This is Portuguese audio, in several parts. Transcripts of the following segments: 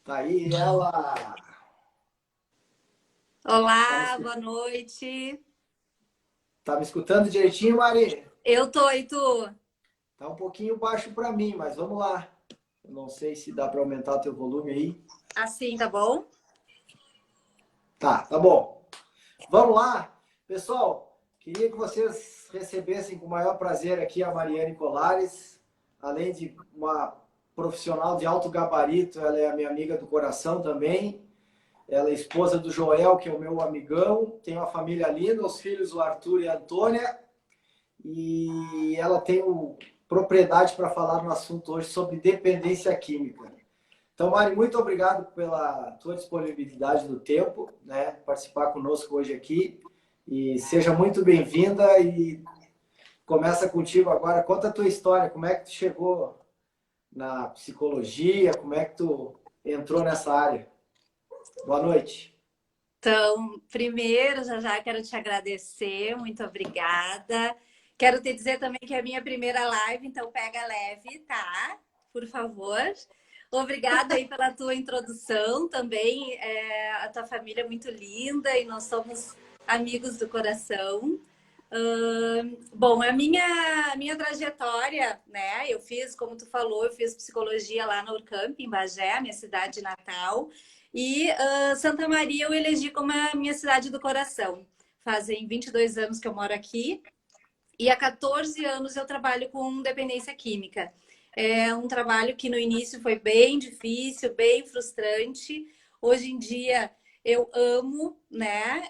Tá aí ela. Olá, boa noite. Tá me escutando direitinho, Mari? Eu tô, e tu? Tá um pouquinho baixo para mim, mas vamos lá. Eu não sei se dá para aumentar o teu volume aí. Assim, tá bom? Tá bom. Vamos lá. Pessoal, queria que vocês recebessem com o maior prazer aqui a Mariane Colares. Além de uma profissional de alto gabarito, ela é a minha amiga do coração também. Ela é esposa do Joel, que é o meu amigão. Tem uma família linda, os filhos, o Arthur e a Antônia. E ela tem propriedade para falar no assunto hoje sobre dependência química. Então, Mari, muito obrigado pela tua disponibilidade do tempo, né? Participar conosco hoje aqui. E seja muito bem-vinda e começa contigo agora. Conta a tua história, como é que tu chegou na psicologia, como é que tu entrou nessa área. Boa noite. Então, primeiro, já quero te agradecer, muito obrigada. Quero te dizer também que é a minha primeira live, então pega leve, tá? Por favor. Obrigada aí pela tua introdução também. A tua família é muito linda e nós somos amigos do coração. Bom, a minha trajetória, né? Eu fiz, como tu falou, eu fiz psicologia lá na Urcamp, em Bagé, minha cidade natal. E Santa Maria eu elegi como a minha cidade do coração. Fazem 22 anos que eu moro aqui e há 14 anos eu trabalho com dependência química. É um trabalho que no início foi bem difícil, bem frustrante. Hoje em dia eu amo, né?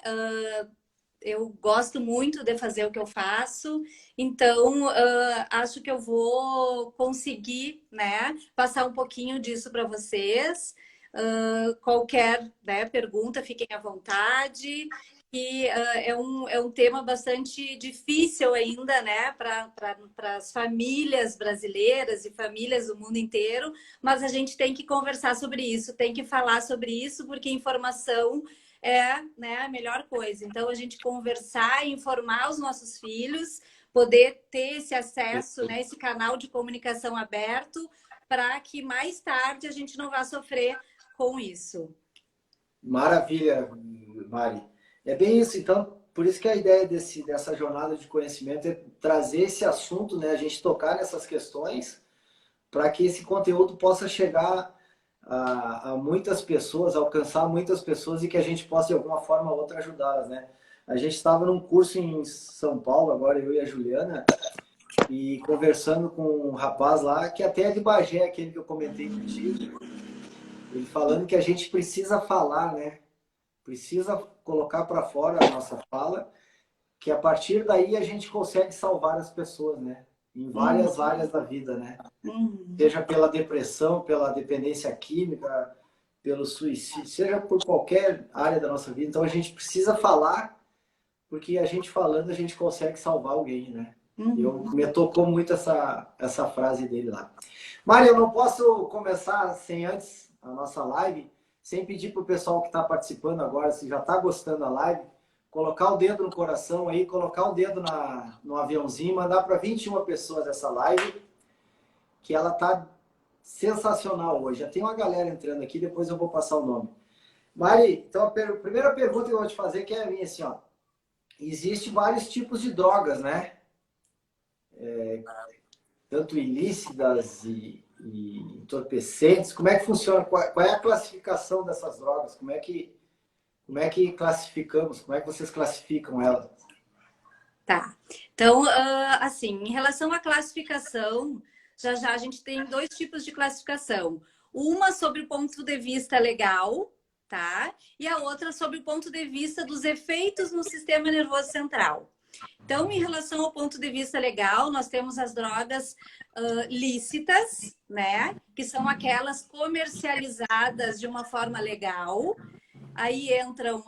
Eu gosto muito de fazer o que eu faço, então acho que eu vou conseguir, né, passar um pouquinho disso para vocês. Qualquer, né, pergunta, fiquem à vontade. E é um tema bastante difícil ainda, né, para as famílias brasileiras e famílias do mundo inteiro, mas a gente tem que conversar sobre isso, tem que falar sobre isso, porque informação é, né, a melhor coisa. Então, a gente conversar e informar os nossos filhos, poder ter esse acesso, né, esse canal de comunicação aberto, para que mais tarde a gente não vá sofrer com isso. Maravilha, Mari. É bem isso, então, por isso que a ideia dessa jornada de conhecimento é trazer esse assunto, né, a gente tocar nessas questões, para que esse conteúdo possa chegar a muitas pessoas, alcançar muitas pessoas e que a gente possa, de alguma forma ou outra, ajudá-las, né? A gente estava num curso em São Paulo, agora eu e a Juliana, e conversando com um rapaz lá, que até é de Bagé, aquele que eu comentei contigo, ele falando que a gente precisa falar, né? Precisa colocar para fora a nossa fala, que a partir daí a gente consegue salvar as pessoas, né? Em várias áreas da vida, né? Uhum. Seja pela depressão, pela dependência química, pelo suicídio, seja por qualquer área da nossa vida. Então a gente precisa falar, porque a gente falando a gente consegue salvar alguém, né? E me tocou muito essa frase dele lá. Mário, eu não posso começar sem antes a nossa live, sem pedir para o pessoal que está participando agora, se já está gostando da live, colocar o dedo no coração aí, colocar o dedo no aviãozinho, mandar para 21 pessoas essa live, que ela tá sensacional hoje. Já tem uma galera entrando aqui, depois eu vou passar o nome. Mari, então a primeira pergunta que eu vou te fazer que é a minha assim, ó. Existe vários tipos de drogas, né? Tanto ilícitas e entorpecentes. Como é que funciona? Qual é a classificação dessas drogas? Como é que classificamos? Como é que vocês classificam elas? Tá. Então, assim, em relação à classificação, já a gente tem dois tipos de classificação. Uma sobre o ponto de vista legal, tá? E a outra sobre o ponto de vista dos efeitos no sistema nervoso central. Então, em relação ao ponto de vista legal, nós temos as drogas lícitas, né? Que são aquelas comercializadas de uma forma legal. Aí entram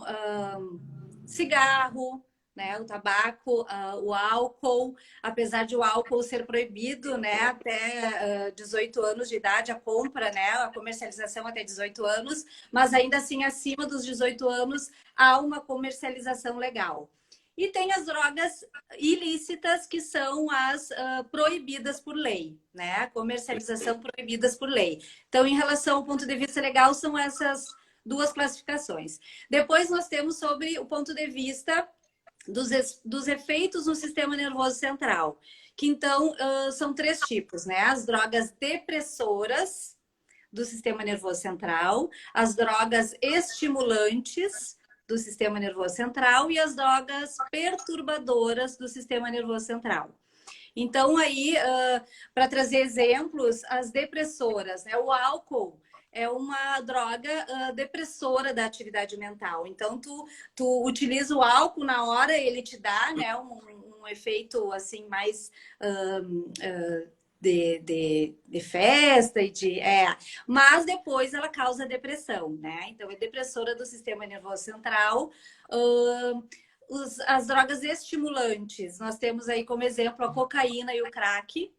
cigarro, né, o tabaco, o álcool, apesar de o álcool ser proibido, né, até 18 anos de idade, a compra, né, a comercialização até 18 anos, mas ainda assim, acima dos 18 anos, há uma comercialização legal. E tem as drogas ilícitas, que são as proibidas por lei, né? A comercialização proibidas por lei. Então, em relação ao ponto de vista legal, são essas duas classificações. Depois nós temos sobre o ponto de vista dos efeitos no sistema nervoso central, que então são três tipos, né? As drogas depressoras do sistema nervoso central, as drogas estimulantes do sistema nervoso central e as drogas perturbadoras do sistema nervoso central. Então, aí, para trazer exemplos, as depressoras, né? O álcool é uma droga depressora da atividade mental. Então, tu utiliza o álcool na hora, ele te dá, né, um efeito assim mais de festa e mas depois ela causa depressão, né? Então, é depressora do sistema nervoso central. As drogas estimulantes, nós temos aí como exemplo a cocaína e o crack.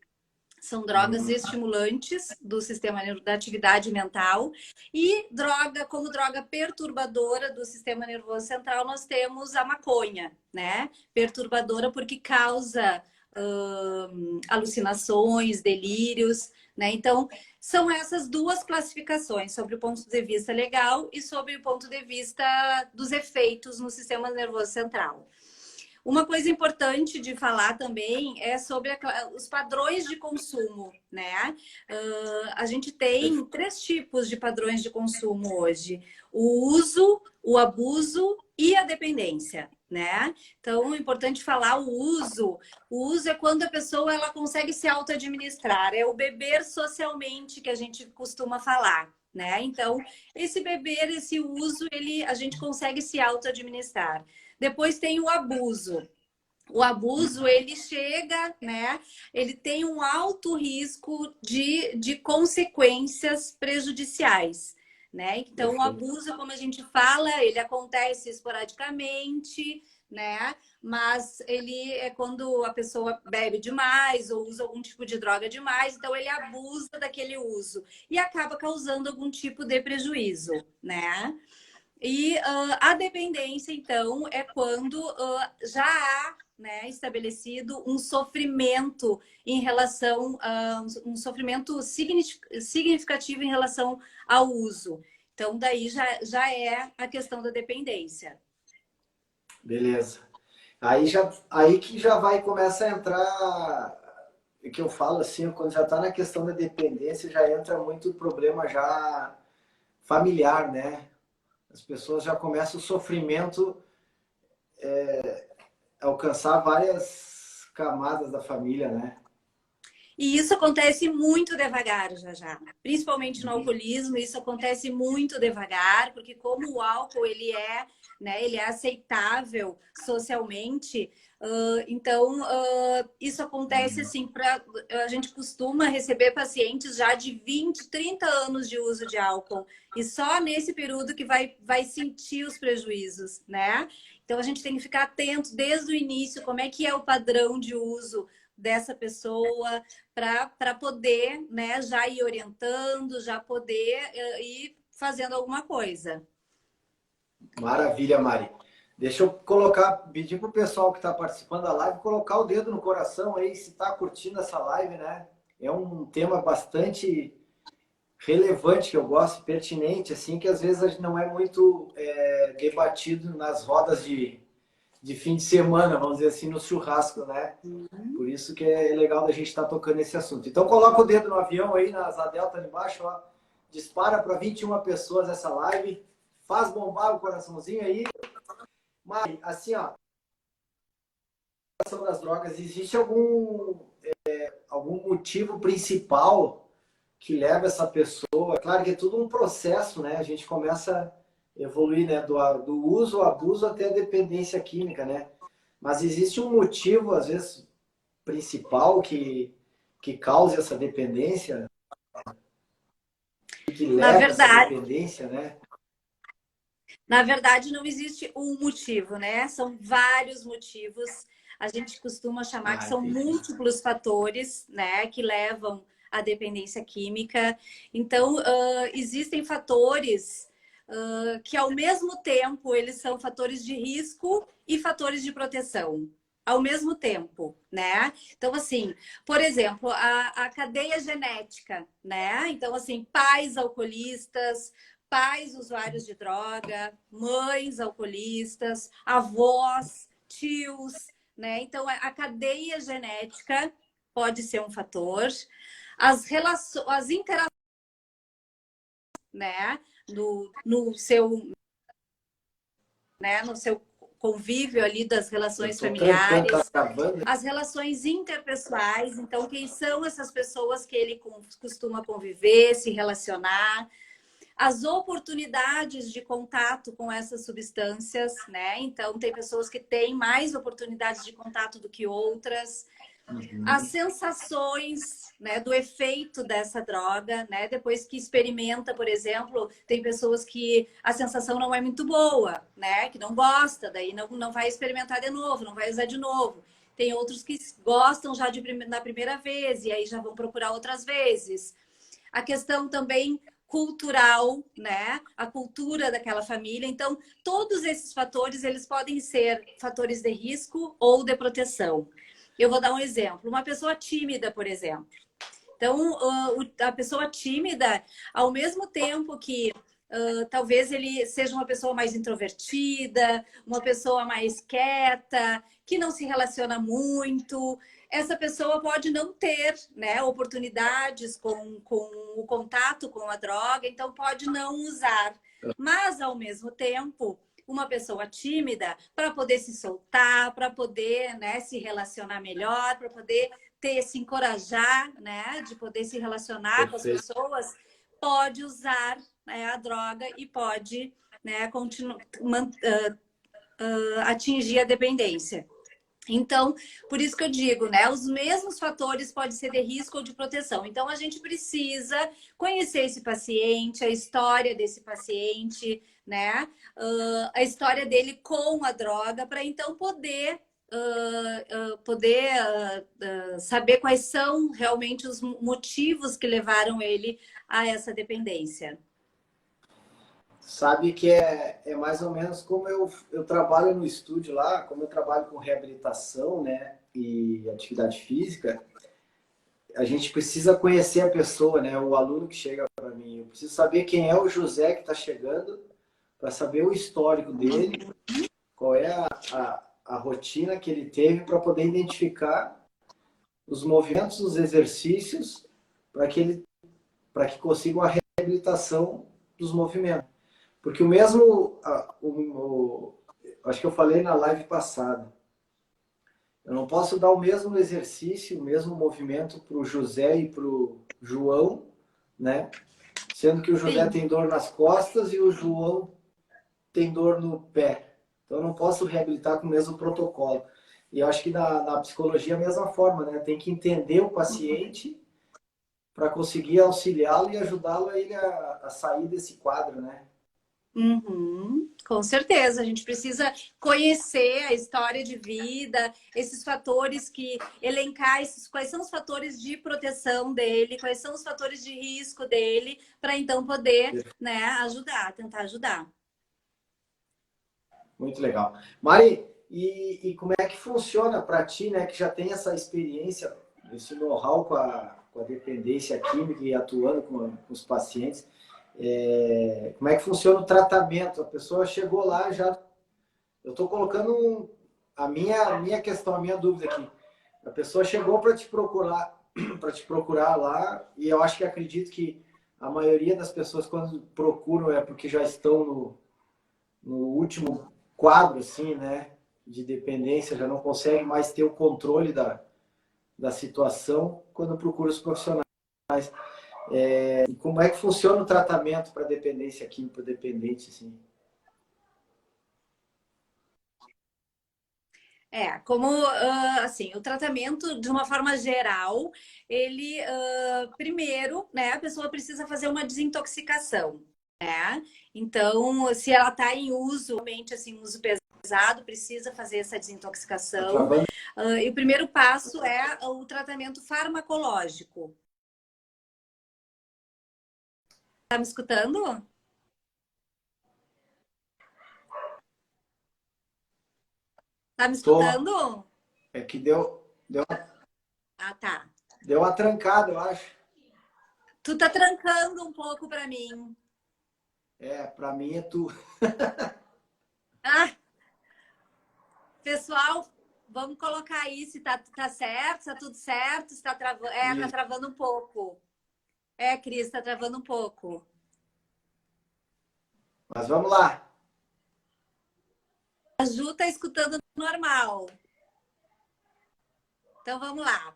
São drogas estimulantes do sistema da atividade mental. E como droga perturbadora do sistema nervoso central, nós temos a maconha, né? Perturbadora porque causa alucinações, delírios, né? Então, são essas duas classificações, sobre o ponto de vista legal e sobre o ponto de vista dos efeitos no sistema nervoso central. Uma coisa importante de falar também é sobre os padrões de consumo, né? A gente tem três tipos de padrões de consumo hoje: o uso, o abuso e a dependência, né? Então, é importante falar o uso. O uso é quando a pessoa ela consegue se auto-administrar, é o beber socialmente que a gente costuma falar, né? Então, esse beber, esse uso, a gente consegue se auto-administrar. Depois tem o abuso. O abuso, ele chega, né? Ele tem um alto risco de consequências prejudiciais, né? Então, o abuso, como a gente fala, ele acontece esporadicamente, né? Mas ele é quando a pessoa bebe demais ou usa algum tipo de droga demais, então ele abusa daquele uso e acaba causando algum tipo de prejuízo, né? E a dependência, então, é quando já há, né, estabelecido um sofrimento em relação a um sofrimento significativo em relação ao uso. Então, daí já é a questão da dependência. Beleza. Aí que já vai começar a entrar, o que eu falo assim, quando já está na questão da dependência, já entra muito problema já familiar, né? As pessoas já começam o sofrimento a alcançar várias camadas da família, né? E isso acontece muito devagar, já. Principalmente no alcoolismo, isso acontece muito devagar, porque como o álcool né, ele é aceitável socialmente, então isso acontece assim, a gente costuma receber pacientes já de 20, 30 anos de uso de álcool, e só nesse período que vai sentir os prejuízos, né? Então a gente tem que ficar atento desde o início, como é que é o padrão de uso dessa pessoa, para poder, né, já ir orientando, já poder ir fazendo alguma coisa. Maravilha, Mari. Deixa eu pedir para o pessoal que está participando da live colocar o dedo no coração aí, se está curtindo essa live, né? É um tema bastante relevante que eu gosto, pertinente, assim, que às vezes não é muito debatido nas rodas de fim de semana, vamos dizer assim, no churrasco, né? Por isso que é legal da gente estar tocando esse assunto. Então coloca o dedo no avião aí, na asa delta ali embaixo, ó. Dispara para 21 pessoas essa live, faz bombar o coraçãozinho aí. Mas, assim, ó, sobre as drogas, existe algum motivo principal que leva essa pessoa? Claro que é tudo um processo, né? A gente começa a evoluir, né? Do uso ao abuso até a dependência química, né? Mas existe um motivo, às vezes, principal que cause essa dependência, que leva essa dependência, né? Na verdade, não existe um motivo, né? São vários motivos. A gente costuma chamar que são múltiplos fatores, né, que levam à dependência química. Então, existem fatores que ao mesmo tempo eles são fatores de risco e fatores de proteção. Ao mesmo tempo, né? Então, assim, por exemplo, a cadeia genética, né? Então, assim, pais alcoolistas, pais usuários de droga, mães alcoolistas, avós, tios, né? Então, a cadeia genética pode ser um fator. As relações, as interações, né? No seu convívio ali das Eu relações tô trancando, tá familiares, travando. as relações interpessoais. Então, quem são essas pessoas que ele costuma conviver, se relacionar, as oportunidades de contato com essas substâncias, né? Então, tem pessoas que têm mais oportunidades de contato do que outras. As sensações, né, do efeito dessa droga, né? Depois que experimenta, por exemplo, tem pessoas que a sensação não é muito boa, né? Que não gosta, daí não vai experimentar de novo, não vai usar de novo. Tem outros que gostam já na primeira vez e aí já vão procurar outras vezes. A questão também cultural, né? A cultura daquela família. Então, todos esses fatores, eles podem ser fatores de risco ou de proteção. Eu vou dar um exemplo. Uma pessoa tímida, por exemplo. Então, a pessoa tímida, ao mesmo tempo que talvez ele seja uma pessoa mais introvertida, uma pessoa mais quieta, que não se relaciona muito, essa pessoa pode não ter, né, oportunidades com o contato com a droga, então pode não usar. Mas, ao mesmo tempo, uma pessoa tímida, para poder se soltar, para poder, né, se relacionar melhor, para poder se encorajar, né, de poder se relacionar com as Perfeito. pessoas, pode usar, né, a droga e pode, né, atingir a dependência. Então, por isso que eu digo, né? Os mesmos fatores podem ser de risco ou de proteção. Então, a gente precisa conhecer esse paciente, a história desse paciente, né? A história dele com a droga, para então poder saber quais são realmente os motivos que levaram ele a essa dependência. Sabe que é mais ou menos como eu trabalho no estúdio lá, como eu trabalho com reabilitação, né, e atividade física, a gente precisa conhecer a pessoa, né, o aluno que chega para mim. Eu preciso saber quem é o José que está chegando, para saber o histórico dele, qual é a rotina que ele teve, para poder identificar os movimentos, os exercícios, para que consiga uma reabilitação dos movimentos. Porque o mesmo, acho que eu falei na live passada, eu não posso dar o mesmo exercício, o mesmo movimento para o José e para o João, né? Sendo que o José Sim. tem dor nas costas e o João tem dor no pé. Então eu não posso reabilitar com o mesmo protocolo. E eu acho que na psicologia é a mesma forma, né? Tem que entender o paciente para conseguir auxiliá-lo e ajudá-lo a ele a sair desse quadro, né? Uhum, com certeza, a gente precisa conhecer a história de vida, esses fatores que elencar quais são os fatores de proteção dele, quais são os fatores de risco dele, para então poder, né, ajudar, tentar ajudar. Muito legal. Mari, e como é que funciona para ti, né, que já tem essa experiência, esse know-how com a dependência química e atuando com os pacientes? Como é que funciona o tratamento? A pessoa chegou lá, já. Eu estou colocando a minha questão, a minha dúvida aqui. A pessoa chegou para te procurar, para te procurar lá, e eu acho que acredito que a maioria das pessoas, quando procuram, é porque já estão no último quadro, assim, né, de dependência, já não consegue mais ter o controle da situação quando procura os profissionais. E como é que funciona o tratamento para dependência química dependente, assim? Como assim, o tratamento, de uma forma geral, ele primeiro, né, a pessoa precisa fazer uma desintoxicação, né? Então, se ela está em uso, realmente assim, uso pesado, precisa fazer essa Tá desintoxicação. travando? E o primeiro passo é o tratamento farmacológico. Tá me escutando? Tá me Tô. escutando? É que deu, Ah, tá. deu uma trancada, eu acho. Tu tá trancando um pouco para mim. É, pra mim é tu. Ah, pessoal, vamos colocar aí se tá certo, se tá tudo certo, se tá travando. É, tá Isso. travando um pouco. É, Cris, tá travando um pouco. Mas vamos lá. A Ju tá escutando normal. Então vamos lá.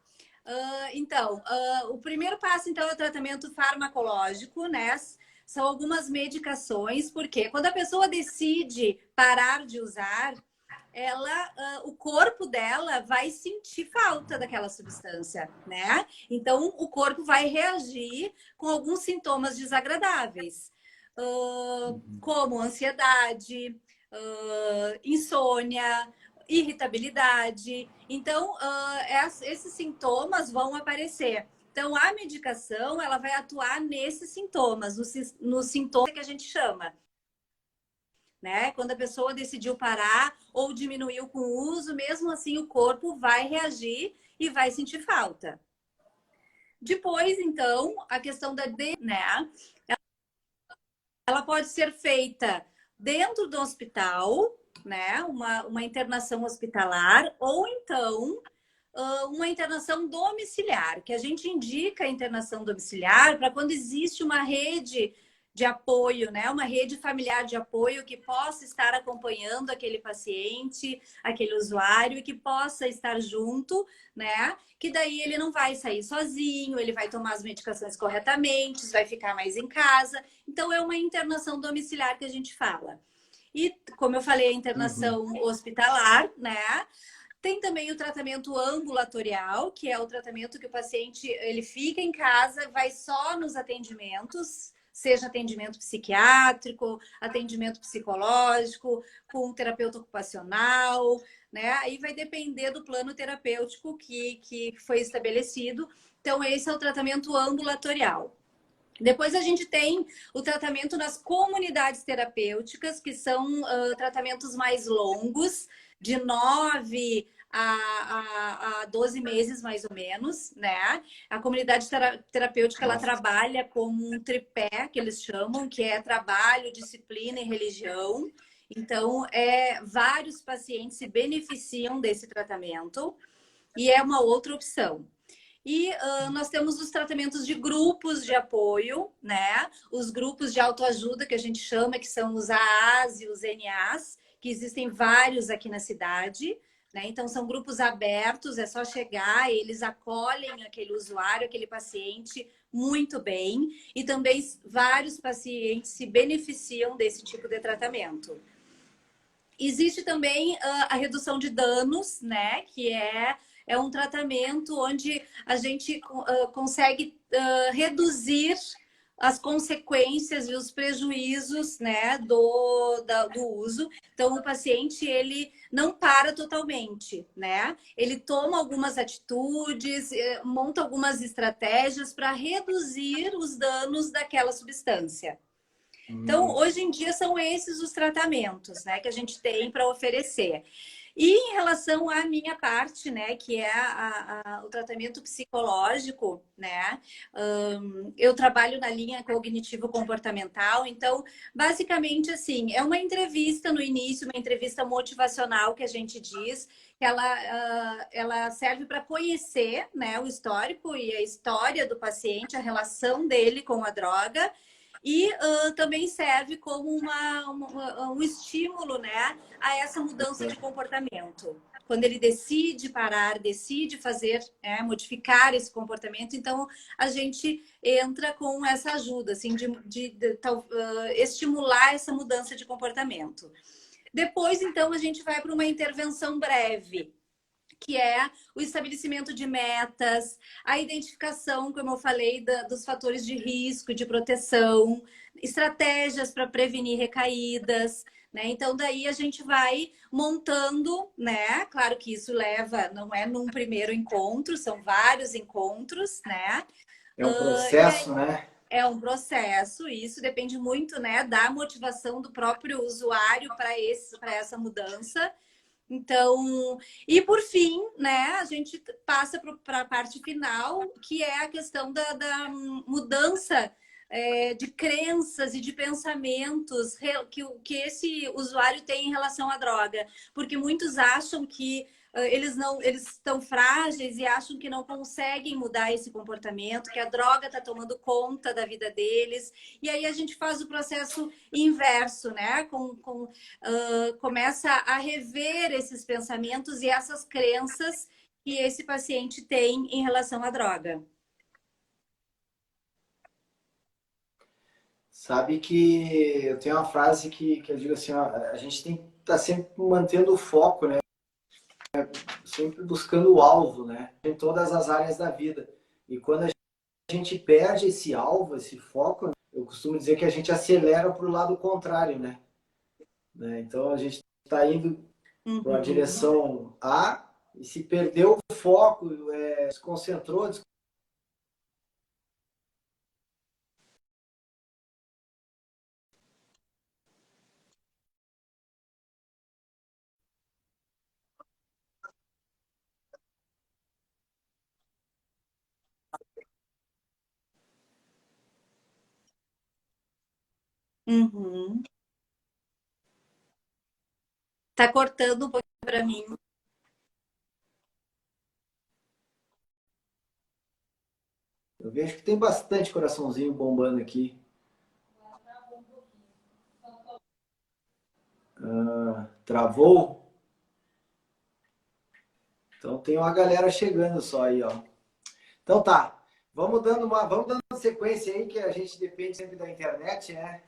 O primeiro passo, então, é o tratamento farmacológico, né? São algumas medicações, porque quando a pessoa decide parar de usar, o corpo dela vai sentir falta daquela substância, né? Então, o corpo vai reagir com alguns sintomas desagradáveis, como ansiedade, insônia, irritabilidade. Então, esses sintomas vão aparecer. Então, a medicação, ela vai atuar nesses sintomas, no sintoma que a gente chama. Né? Quando a pessoa decidiu parar ou diminuiu com o uso, mesmo assim o corpo vai reagir e vai sentir falta. Depois, então, a questão né? Ela pode ser feita dentro do hospital, né? Uma internação hospitalar, ou então uma internação domiciliar, que a gente indica a internação domiciliar para quando existe uma rede de apoio, né? Uma rede familiar de apoio que possa estar acompanhando aquele paciente, aquele usuário, e que possa estar junto, né? Que daí ele não vai sair sozinho, ele vai tomar as medicações corretamente, vai ficar mais em casa. Então, é uma internação domiciliar que a gente fala. E, como eu falei, a internação hospitalar, né? Tem também o tratamento ambulatorial, que é o tratamento que o paciente ele fica em casa, vai só nos atendimentos, seja atendimento psiquiátrico, atendimento psicológico, com um terapeuta ocupacional, né? Aí vai depender do plano terapêutico que foi estabelecido. Então, esse é o tratamento ambulatorial. Depois a gente tem o tratamento nas comunidades terapêuticas, que são tratamentos mais longos, de 9 a 12 meses, mais ou menos, né? A comunidade terapêutica, ela Nossa. trabalha como um tripé, que eles chamam, que é trabalho, disciplina e religião. Então, vários pacientes se beneficiam desse tratamento e é uma outra opção. E nós temos os tratamentos de grupos de apoio, né? Os grupos de autoajuda, que a gente chama, que são os AAs e os NAs, que existem vários aqui na cidade, né? Então, são grupos abertos, é só chegar, eles acolhem aquele usuário, aquele paciente muito bem. E também vários pacientes se beneficiam desse tipo de tratamento. Existe também a redução de danos, né? Que é um tratamento onde a gente consegue reduzir as consequências e os prejuízos, né, do uso. Então, o paciente, ele não para totalmente, né? Ele toma algumas atitudes, monta algumas estratégias para reduzir os danos daquela substância. Então, hoje em dia, são esses os tratamentos, né, que a gente tem para oferecer. E em relação à minha parte, né, que é o tratamento psicológico, né, eu trabalho na linha cognitivo-comportamental, então, basicamente, assim, é uma entrevista no início, uma entrevista motivacional que a gente diz, que ela serve para conhecer, né, o histórico e a história do paciente, a relação dele com a droga, e também serve como um estímulo, né, a essa mudança de comportamento. Quando ele decide parar, decide fazer, modificar esse comportamento, então a gente entra com essa ajuda, assim, de estimular essa mudança de comportamento. Depois, então, a gente vai para uma intervenção breve, que é o estabelecimento de metas, a identificação, como eu falei, dos fatores de risco, de proteção, estratégias para prevenir recaídas, né? Então, daí a gente vai montando, né? Claro que isso não é num primeiro encontro, são vários encontros, né? É um E aí processo, né? é um processo, e isso depende muito, né, da motivação do próprio usuário para essa mudança. Então, e por fim, né, a gente passa para a parte final, que é a questão da mudança de crenças e de pensamentos que esse usuário tem em relação à droga. Porque muitos acham que eles estão frágeis e acham que não conseguem mudar esse comportamento, que a droga está tomando conta da vida deles. E aí a gente faz o processo inverso, né? Começa a rever esses pensamentos e essas crenças que esse paciente tem em relação à droga. Sabe que eu tenho uma frase que eu digo assim, ó, a gente tem que estar sempre mantendo o foco, né? Sempre buscando o alvo, né? Em todas as áreas da vida. E quando a gente perde esse alvo, esse foco, eu costumo dizer que a gente acelera para o lado contrário, né? Então a gente está indo para uma direção A e se perdeu o foco, se concentrou. Uhum. Tá cortando um pouquinho para mim. Eu vejo que tem bastante coraçãozinho bombando aqui. Travou? Então tem uma galera chegando só aí, ó. Então tá. Vamos dando sequência aí, que a gente depende sempre da internet, né?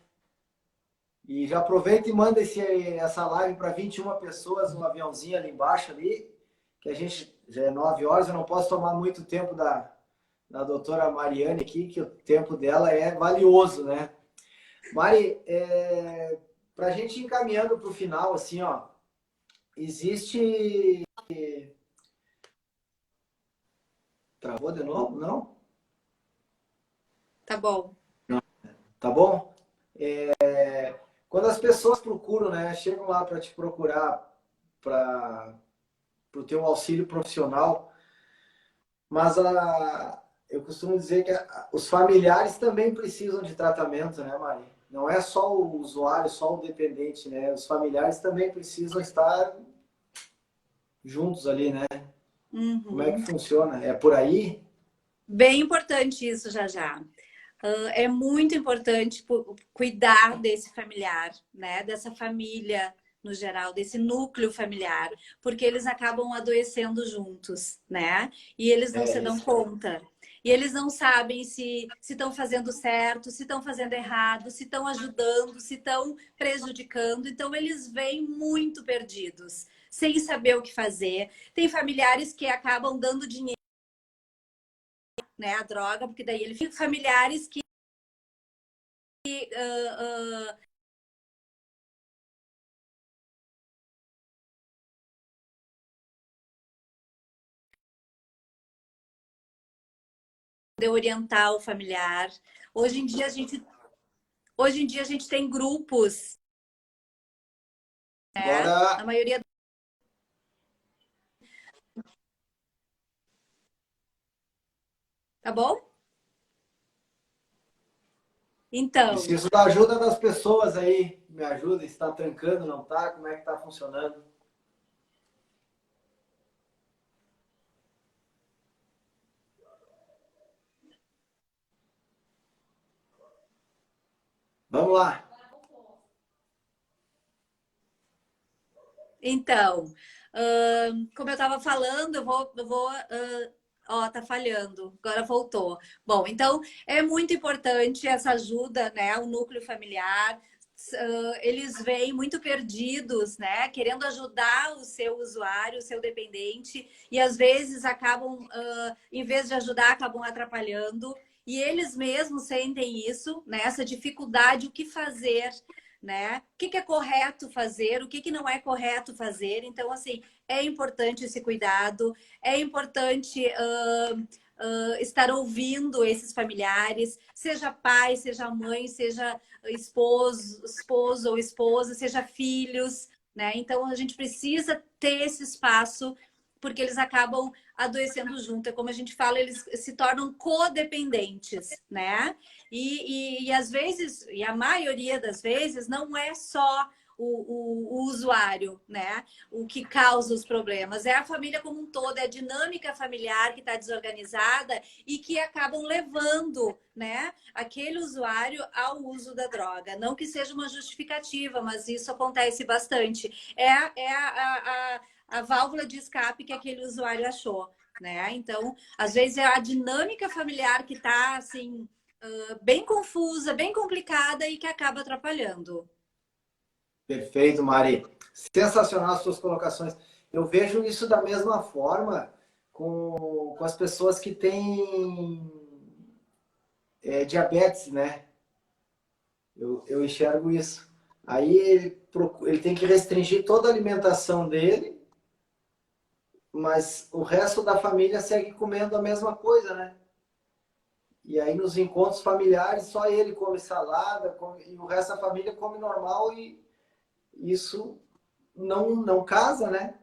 E já aproveita e manda essa live para 21 pessoas no aviãozinho ali embaixo ali, que a gente já é 9 horas, eu não posso tomar muito tempo da doutora Mariane aqui, que o tempo dela é valioso, né? Mari, para a gente ir encaminhando para o final, assim, ó, existe... Travou de novo? Não? Tá bom. Tá bom? Quando as pessoas procuram, né, chegam lá para te procurar para o teu auxílio profissional, mas eu costumo dizer que os familiares também precisam de tratamento, né, Mari? Não é só o usuário, só o dependente, né? Os familiares também precisam estar juntos ali, né? Como é que Uhum. funciona? É por aí? Bem importante isso, já já. É muito importante cuidar desse familiar, né? Dessa família no geral, desse núcleo familiar, porque eles acabam adoecendo juntos, né? E eles não se dão Isso. conta. E eles não sabem se estão fazendo certo, se estão fazendo errado, se estão ajudando, se estão prejudicando. Então, eles vêm muito perdidos, sem saber o que fazer. Tem familiares que acabam dando dinheiro, né, a droga, porque daí ele fica familiares que de orientar o familiar. Hoje em dia a gente tem grupos, né? Agora, A maioria, tá bom? Então, preciso da ajuda das pessoas aí. Me ajuda, está trancando, não está? Como é que está funcionando? Vamos lá. então, como eu estava falando, ó, tá falhando, agora voltou. Bom, então é muito importante essa ajuda, né? O núcleo familiar. Eles vêm muito perdidos, né? Querendo ajudar o seu usuário, o seu dependente, e às vezes acabam, em vez de ajudar, acabam atrapalhando. E eles mesmos sentem isso, né? Essa dificuldade, o que fazer, né? O que é correto fazer, o que não é correto fazer. Então, assim, é importante esse cuidado, é importante estar ouvindo esses familiares, seja pai, seja mãe, seja esposo ou esposa, seja filhos, né? Então, a gente precisa ter esse espaço, porque eles acabam adoecendo junto. É como a gente fala, eles se tornam codependentes, né? E às vezes, e a maioria das vezes, não é só o usuário, né? O que causa os problemas. É a família como um todo, é a dinâmica familiar que está desorganizada e que acabam levando, né, aquele usuário ao uso da droga. Não que seja uma justificativa, mas isso acontece bastante. A válvula de escape que aquele usuário achou, né? Então, às vezes é a dinâmica familiar que está assim bem confusa, bem complicada e que acaba atrapalhando. Perfeito, Mari. Sensacional as suas colocações. Eu vejo isso da mesma forma com as pessoas que têm diabetes, né? Eu enxergo isso. Aí ele tem que restringir toda a alimentação dele, mas o resto da família segue comendo a mesma coisa, né? E aí nos encontros familiares só ele come salada e o resto da família come normal e isso não casa, né?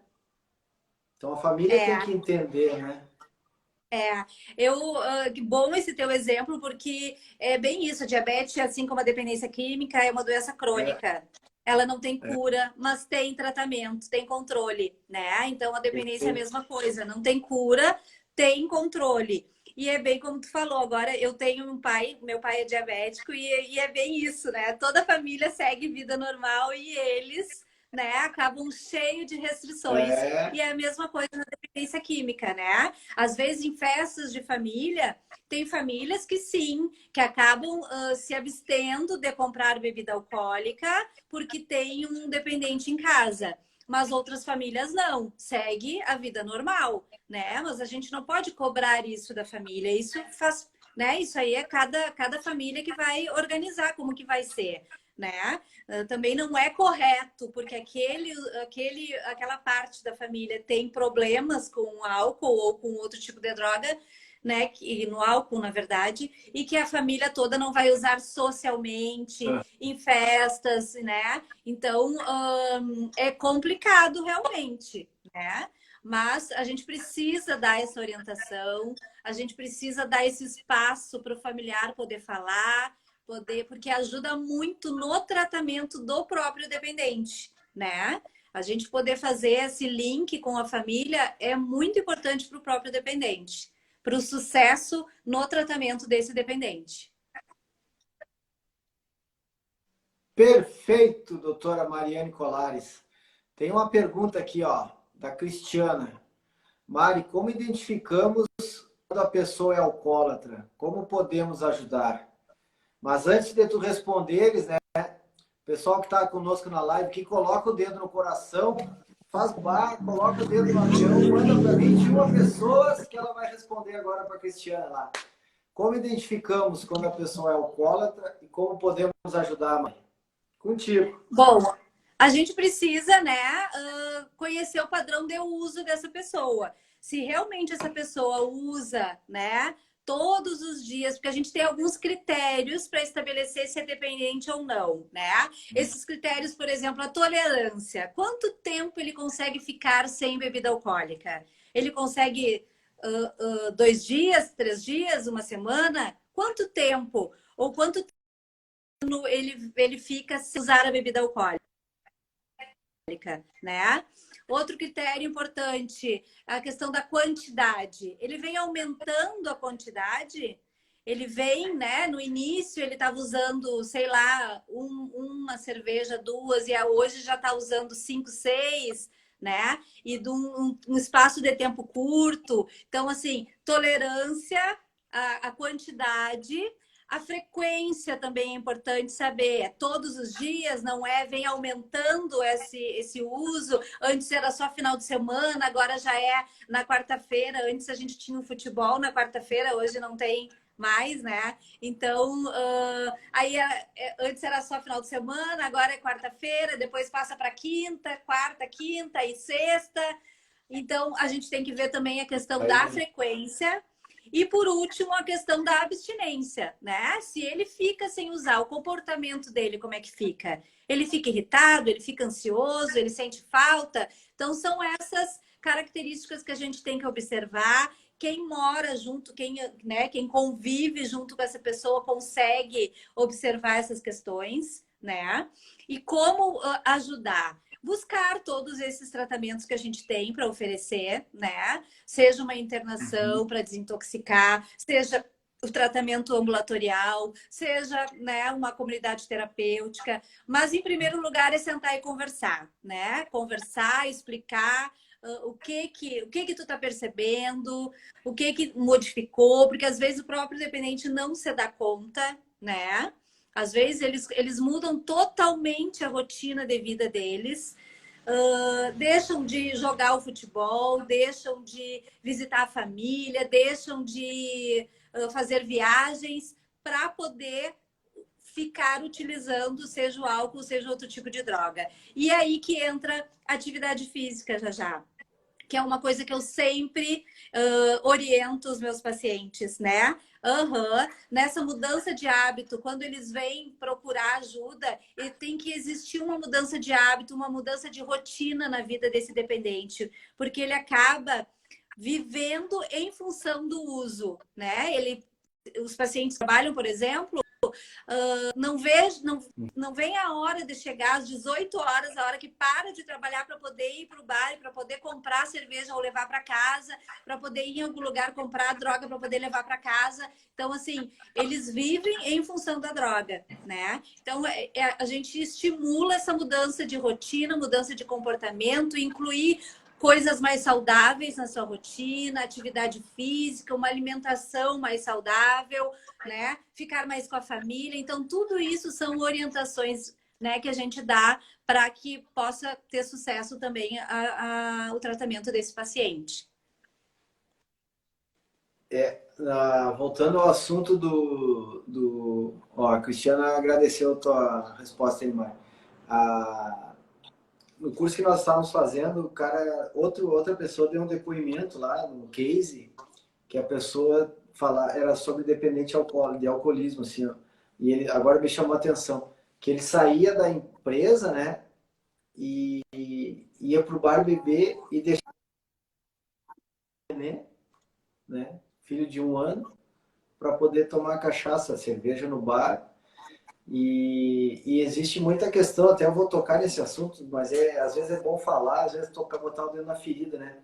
Então a família tem É, que entender, né? que bom esse teu exemplo, porque é bem isso, a diabetes, assim como a dependência química, é uma doença É, crônica. Ela não tem é, cura, mas tem tratamento, tem controle, né? Então a dependência é a perfeito. mesma coisa, não tem cura, tem controle. E é bem como tu falou, agora eu tenho um pai, meu pai é diabético, e é bem isso, né? Toda a família segue vida normal e eles, né, acabam cheio de restrições. É, E é a mesma coisa na dependência química, né? Às vezes, em festas de família, tem famílias que sim, que acabam se abstendo de comprar bebida alcoólica porque tem um dependente em casa. Mas outras famílias não, segue a vida normal, né? Mas a gente não pode cobrar isso da família. Isso faz, né? Isso aí é cada família que vai organizar como que vai ser, né? Também não é correto, porque aquela parte da família tem problemas com álcool ou com outro tipo de droga, né? No álcool, na verdade, e que a família toda não vai usar socialmente, em festas, né? Então, é complicado realmente, né? Mas a gente precisa dar essa orientação, a gente precisa dar esse espaço para o familiar poder falar, porque ajuda muito no tratamento do próprio dependente, né? A gente poder fazer esse link com a família é muito importante para o próprio dependente, para o sucesso no tratamento desse dependente. perfeito, doutora Mariane Colares. Tem uma pergunta aqui, ó, da Cristiana. Mari, como identificamos quando a pessoa é alcoólatra? Como podemos ajudar? Mas antes de tu responderes, né, o pessoal que está conosco na live, que coloca o dedo no coração, faz barra, coloca o dedo no avião, manda para 21 pessoas que ela vai responder agora para a Cristiana lá. Como identificamos quando a pessoa é alcoólatra e como podemos ajudar, Mari? Contigo. Bom, a gente precisa, né, conhecer o padrão de uso dessa pessoa. Se realmente essa pessoa usa, né, todos os dias, porque a gente tem alguns critérios para estabelecer se é dependente ou não, né? Esses critérios, por exemplo, a tolerância. Quanto tempo ele consegue ficar sem bebida alcoólica? Ele consegue 2 dias, 3 dias, uma semana? Quanto tempo? Ou quanto ele fica sem usar a bebida alcoólica, né? Outro critério importante, a questão da quantidade. Ele vem aumentando a quantidade, ele vem, né? No início ele estava usando, sei lá, uma cerveja, duas, e hoje já está usando 5, 6, né? E de um espaço de tempo curto. Então, assim, tolerância, a quantidade. A frequência também é importante saber. É todos os dias, não é? Vem aumentando esse uso. Antes era só final de semana, agora já é na quarta-feira. Antes a gente tinha um futebol na quarta-feira, hoje não tem mais, né? Então, antes era só final de semana, agora é quarta-feira, depois passa para quinta, quarta, quinta e sexta. Então, a gente tem que ver também a questão da frequência E por último, a questão da abstinência, né? Se ele fica sem usar, o comportamento dele, como é que fica? Ele fica irritado, ele fica ansioso, ele sente falta. Então, são essas características que a gente tem que observar. Quem mora junto, quem convive junto com essa pessoa consegue observar essas questões, né? E como ajudar? Buscar todos esses tratamentos que a gente tem para oferecer, né? Seja uma internação para desintoxicar, seja o tratamento ambulatorial, seja, né, uma comunidade terapêutica. Mas, em primeiro lugar, é sentar e conversar, né? Conversar, explicar o que tu tá percebendo, o que modificou, porque às vezes o próprio dependente não se dá conta, né? Às vezes eles mudam totalmente a rotina de vida deles, deixam de jogar o futebol, deixam de visitar a família, deixam de fazer viagens para poder ficar utilizando, seja o álcool, seja outro tipo de droga. E é aí que entra a atividade física, já. Que é uma coisa que eu sempre oriento os meus pacientes, né? Nessa mudança de hábito, quando eles vêm procurar ajuda, tem que existir uma mudança de hábito, uma mudança de rotina na vida desse dependente, porque ele acaba vivendo em função do uso, né? Os pacientes trabalham, por exemplo, não vem a hora de chegar às 18 horas, a hora que para de trabalhar para poder ir para o bar, para poder comprar cerveja ou levar para casa, para poder ir em algum lugar comprar droga para poder levar para casa. Então, assim, eles vivem em função da droga, né? Então, a gente estimula essa mudança de rotina, mudança de comportamento, incluir coisas mais saudáveis na sua rotina, atividade física, uma alimentação mais saudável, né? Ficar mais com a família. Então, tudo isso são orientações, né, que a gente dá para que possa ter sucesso também o tratamento desse paciente. Voltando ao assunto a Cristiana agradeceu a tua resposta aí, Mário. No curso que nós estávamos fazendo, o cara, outra pessoa deu um depoimento lá no case, que a pessoa era sobre dependente de alcoolismo, assim, ó. E ele agora me chamou a atenção que ele saía da empresa, né, e ia pro bar beber e deixava, né, filho de 1 ano, para poder tomar cachaça, cerveja no bar. E existe muita questão, até eu vou tocar nesse assunto, mas às vezes é bom falar, às vezes botar o dedo na ferida, né?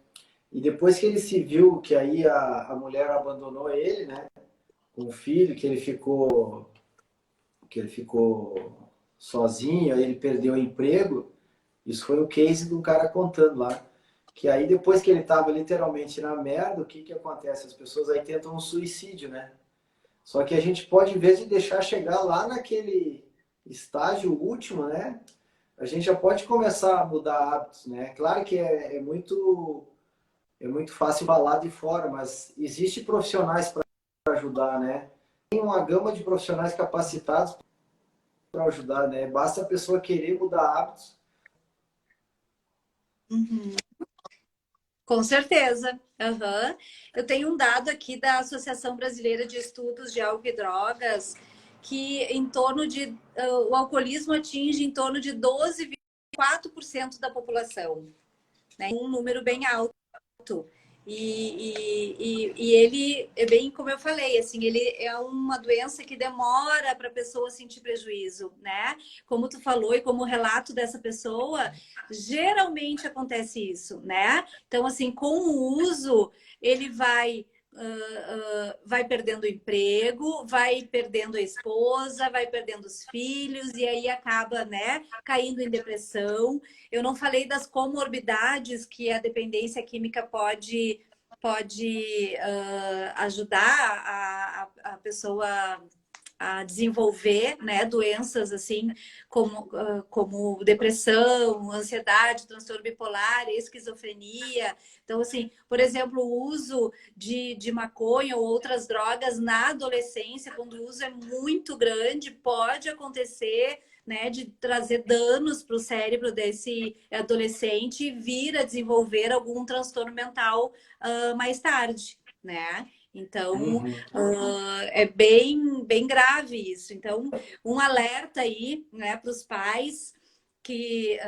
E depois que ele se viu que aí a mulher abandonou ele, né, com o filho, que ele ficou sozinho, aí ele perdeu o emprego, isso foi o case do cara contando lá. Que aí depois que ele estava literalmente na merda, o que acontece? As pessoas aí tentam um suicídio, né? Só que a gente pode, em vez de deixar chegar lá naquele estágio último, né? A gente já pode começar a mudar hábitos, né? Claro que é muito fácil falar de fora, mas existe profissionais para ajudar, né? Tem uma gama de profissionais capacitados para ajudar, né? Basta a pessoa querer mudar hábitos. Uhum. Com certeza. Uhum. Eu tenho um dado aqui da Associação Brasileira de Estudos de Álcool e Drogas, que o alcoolismo atinge em torno de 12,4% da população, né? Um número bem alto. E ele é bem como eu falei, assim, ele é uma doença que demora para a pessoa sentir prejuízo, né? Como tu falou e como o relato dessa pessoa, geralmente acontece isso, né? Então, assim, com o uso, ele vai perdendo o emprego, vai perdendo a esposa, vai perdendo os filhos e aí acaba, né, caindo em depressão. Eu não falei das comorbidades que a dependência química pode ajudar a pessoa a desenvolver, né, doenças assim como depressão, ansiedade, transtorno bipolar, esquizofrenia. Então, assim, por exemplo, o uso de maconha ou outras drogas na adolescência, quando o uso é muito grande, pode acontecer, né, de trazer danos para o cérebro desse adolescente e vir a desenvolver algum transtorno mental mais tarde, né? Então, Uhum. é bem grave isso. Então, um alerta aí, né, para os pais que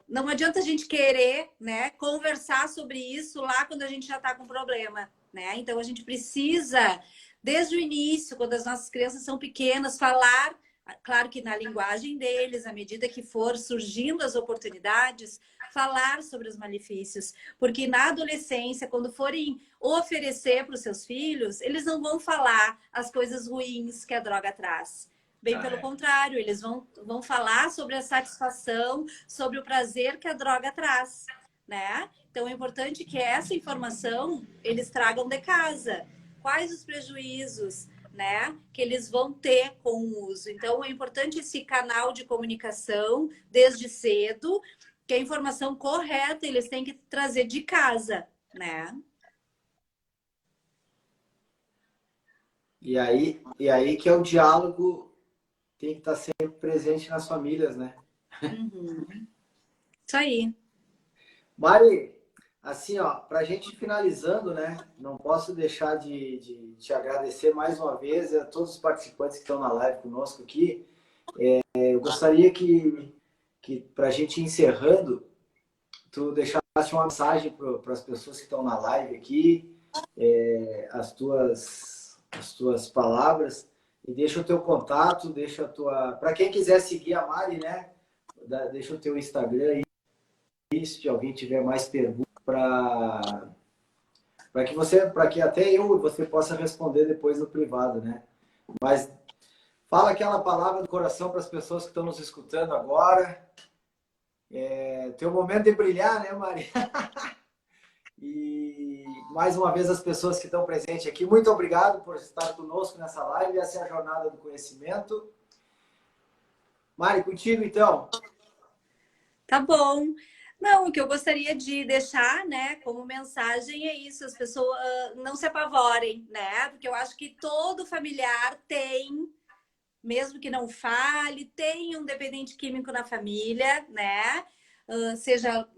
não adianta a gente querer, né, conversar sobre isso lá quando a gente já está com problema, né? Então, a gente precisa, desde o início, quando as nossas crianças são pequenas, falar, claro que na linguagem deles, à medida que for surgindo as oportunidades, falar sobre os malefícios. Porque na adolescência, quando forem oferecer para os seus filhos, eles não vão falar as coisas ruins que a droga traz. Bem pelo contrário, eles vão falar sobre a satisfação, sobre o prazer que a droga traz, né? Então é importante que essa informação eles tragam de casa. Quais os prejuízos, né, que eles vão ter com o uso? Então é importante esse canal de comunicação desde cedo, que a informação correta eles têm que trazer de casa, né? E aí que é o diálogo tem que estar sempre presente nas famílias, né? Uhum. Isso aí. Mari, assim, ó, para a gente ir finalizando, né? Não posso deixar de te agradecer mais uma vez a todos os participantes que estão na live conosco aqui. Eu gostaria que para a gente ir encerrando, tu deixasse uma mensagem para as pessoas que estão na live aqui, as tuas palavras, e deixa o teu contato, deixa a tua. Para quem quiser seguir a Mari, né? Deixa o teu Instagram aí, se alguém tiver mais perguntas, para que até eu e você possa responder depois no privado, né? Mas fala aquela palavra do coração para as pessoas que estão nos escutando agora. Teu momento de brilhar, né, Mari? E mais uma vez as pessoas que estão presentes aqui, muito obrigado por estar conosco nessa live. Essa é a jornada do conhecimento. Mari, contigo então. Tá bom. Não, o que eu gostaria de deixar, né, como mensagem é isso, as pessoas não se apavorem, né? Porque eu acho que todo familiar tem, mesmo que não fale, tem um dependente químico na família, né? Seja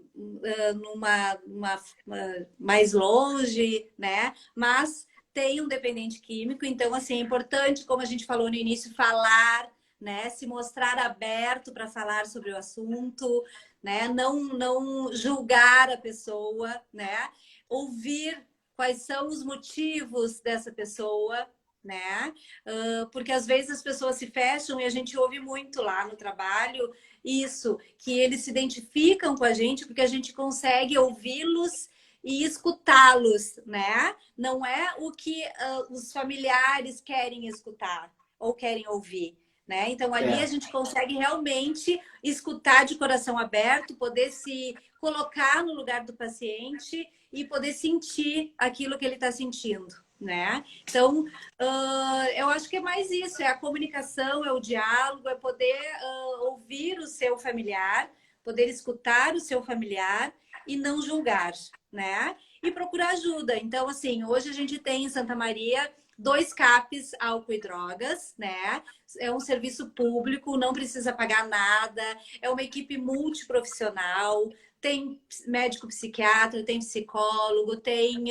mais longe, né? Mas tem um dependente químico, então assim, é importante, como a gente falou no início, falar, né? Se mostrar aberto para falar sobre o assunto, né? Não julgar a pessoa, né? Ouvir quais são os motivos dessa pessoa, né? Porque às vezes as pessoas se fecham e a gente ouve muito lá no trabalho isso, que eles se identificam com a gente porque a gente consegue ouvi-los e escutá-los, né? Não é o que os familiares querem escutar ou querem ouvir. Né? Então, ali a gente consegue realmente escutar de coração aberto, poder se colocar no lugar do paciente e poder sentir aquilo que ele está sentindo. Né? Então, eu acho que é mais isso, é a comunicação, é o diálogo, é poder ouvir o seu familiar, poder escutar o seu familiar e não julgar, né? E procurar ajuda. Então, assim, hoje a gente tem em Santa Maria 2 CAPs, álcool e drogas, né? É um serviço público, não precisa pagar nada, é uma equipe multiprofissional, tem médico psiquiatra, tem psicólogo, tem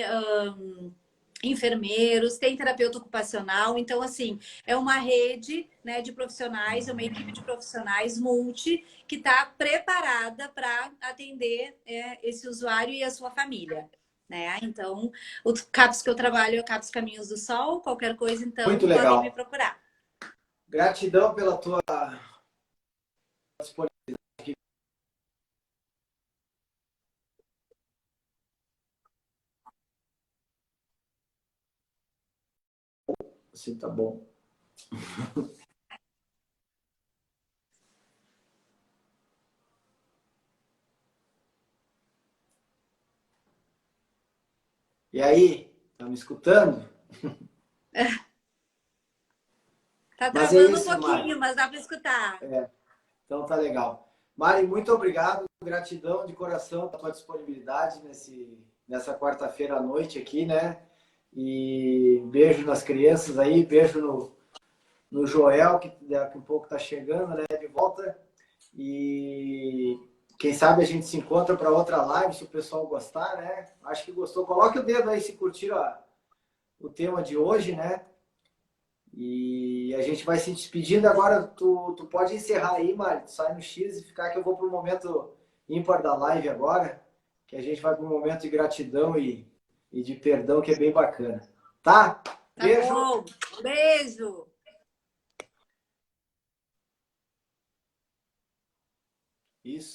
enfermeiros, tem terapeuta ocupacional. Então, assim, é uma rede, né, de profissionais, é uma equipe de profissionais multi que está preparada para atender esse usuário e a sua família. Né? Então, o CAPS que eu trabalho é o CAPS Caminhos do Sol. Qualquer coisa, Muito então, podem me legal. procurar. Gratidão pela tua disponibilidade. Sim, tá bom. E aí, tá me escutando? Tá Mas é travando um isso, Mari. pouquinho, mas dá para escutar. Então tá legal. Mari, muito obrigado. Gratidão de coração pela tua disponibilidade nessa quarta-feira à noite aqui, né? E beijo nas crianças aí, beijo no Joel, que daqui a pouco tá chegando, né? De volta. E quem sabe a gente se encontra para outra live, se o pessoal gostar, né? Acho que gostou. Coloque o dedo aí se curtiram o tema de hoje, né? E a gente vai se despedindo agora. Tu pode encerrar aí, Mari. Tu sai no X e ficar que eu vou para o momento ímpar da live agora, que a gente vai para um momento de gratidão e de perdão, que é bem bacana. Tá? Tá Beijo! bom. Beijo! Isso.